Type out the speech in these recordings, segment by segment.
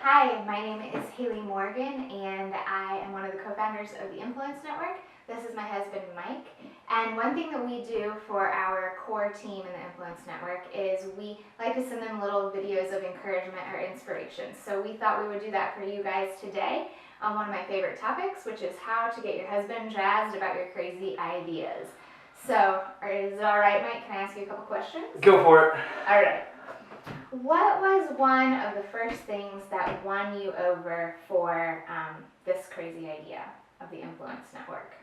Hi, my name is Haley Morgan, and I am one of the co-founders of the Influence Network. This is my husband, Mike. And one thing that we do for our core team in the Influence Network is we like to send them little videos of encouragement or inspiration. So we thought we would do that for you guys today on one of my favorite topics, which is how to get your husband jazzed about your crazy ideas. So, is it all right, Mike? Can I ask you a couple questions? Go for it. All right. What was one of the first things that won you over for this crazy idea of the Influence Network?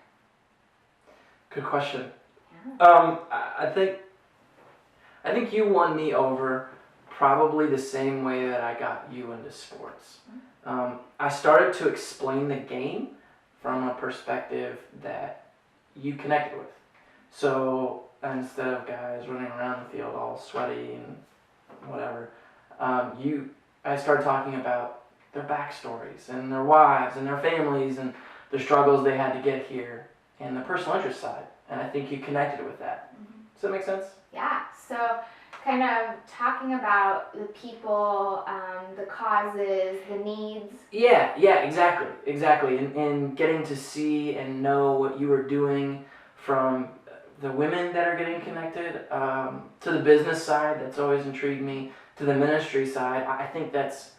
Good question. Yeah. I think you won me over probably the same way that I got you into sports. I started to explain the game from a perspective that you connected with. So instead of guys running around the field all sweaty and whatever, I started talking about their backstories and their wives and their families and the struggles they had to get here and the personal interest side. And I think you connected with that. Mm-hmm. Does that make sense? Yeah. So kind of talking about the people, the causes, the needs. Yeah, exactly. And getting to see and know what you were doing from the women that are getting connected, to the business side, that's always intrigued me, to the ministry side. I think that's,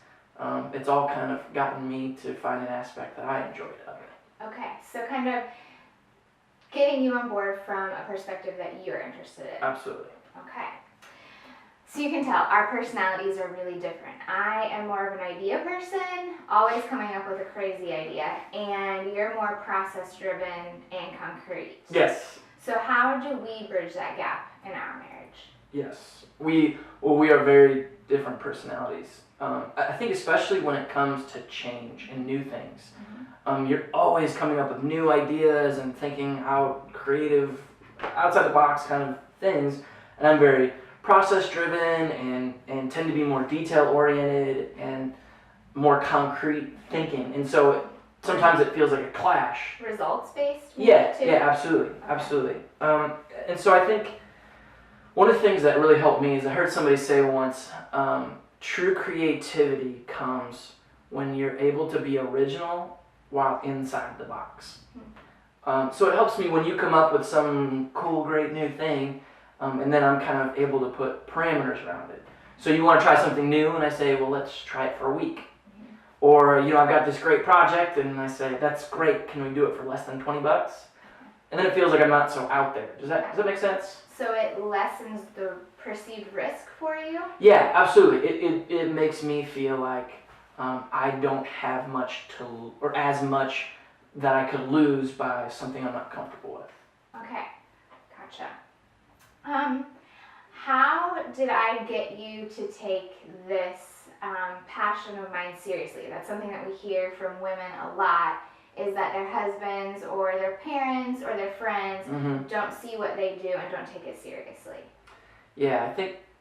it's all kind of gotten me to find an aspect that I enjoyed of it. Okay, so kind of getting you on board from a perspective that you're interested in. Absolutely. Okay. So you can tell our personalities are really different. I am more of an idea person, always coming up with a crazy idea, and you're more process driven and concrete. Yes. So how do we bridge that gap in our marriage? Yes. We are very different personalities. I think especially when it comes to change and new things. You're always coming up with new ideas and thinking out creative, outside the box kind of things. And I'm very process driven and tend to be more detail oriented and more concrete thinking. And so sometimes it feels like a clash. Results based? Yeah, too? absolutely. And so I think one of the things that really helped me is I heard somebody say once, true creativity comes when you're able to be original while inside the box. So it helps me when you come up with some cool, great new thing, and then I'm kind of able to put parameters around it. So you want to try something new, and I say, well, let's try it for a week. Or, I've got this great project, and I say, that's great, can we do it for less than $20? And then it feels like I'm not so out there. Does that make sense? So it lessens the perceived risk for you? Yeah, absolutely. It makes me feel like I don't have much or as much that I could lose by something I'm not comfortable with. Okay, gotcha. How did I get you to take this passion of mine seriously? That's something that we hear from women a lot, is that their husbands or their parents or their friends don't see what they do and don't take it seriously. Yeah,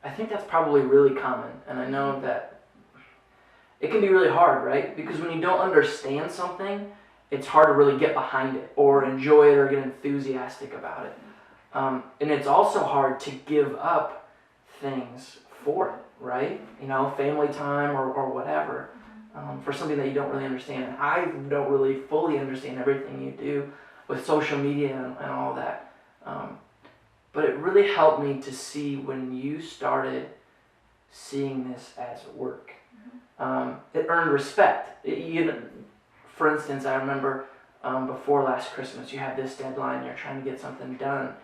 I think that's probably really common, and I know that it can be really hard, right? Because when you don't understand something, it's hard to really get behind it or enjoy it or get enthusiastic about it. And it's also hard to give up things for it, right? Family time or whatever, for something that you don't really understand. And I don't really fully understand everything you do with social media and all that. But it really helped me to see when you started seeing this as work. It earned respect. For instance, I remember before last Christmas, you had this deadline, you're trying to get something done.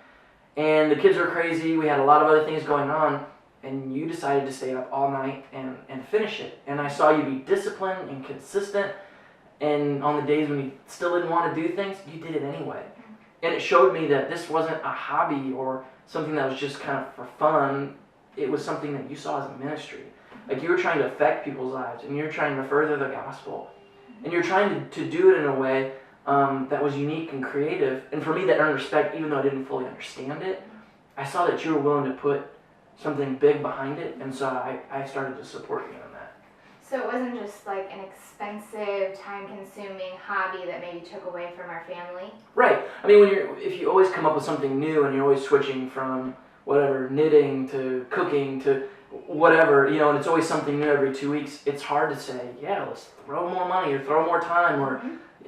And the kids were crazy, we had a lot of other things going on, and you decided to stay up all night and finish it. And I saw you be disciplined and consistent, and on the days when you still didn't want to do things, you did it anyway. And it showed me that this wasn't a hobby or something that was just kind of for fun. It was something that you saw as a ministry. Like you were trying to affect people's lives, and you're trying to further the gospel. And you're trying to do it in a way that was unique and creative. And for me, that earned respect, even though I didn't fully understand it. I saw that you were willing to put something big behind it, and so I started to support you on that. So it wasn't just like an expensive, time-consuming hobby that maybe took away from our family? Right. I mean, if you always come up with something new and you're always switching from whatever, knitting to cooking to whatever, you know, and it's always something new every 2 weeks, it's hard to say, yeah, let's throw more money or throw more time or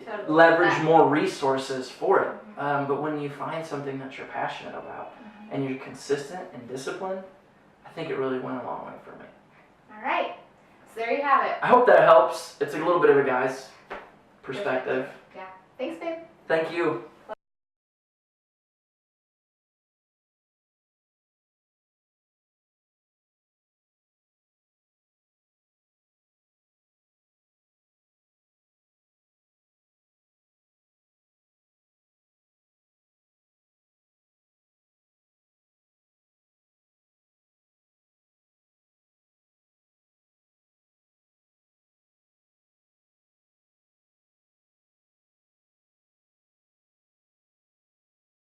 Totally. leverage more resources for it. But when you find something that you're passionate about and you're consistent and disciplined, I think it really went a long way for me. All right. So there you have it. I hope that helps. It's a little bit of a guy's perspective. Yeah. Thanks, babe. Thank you.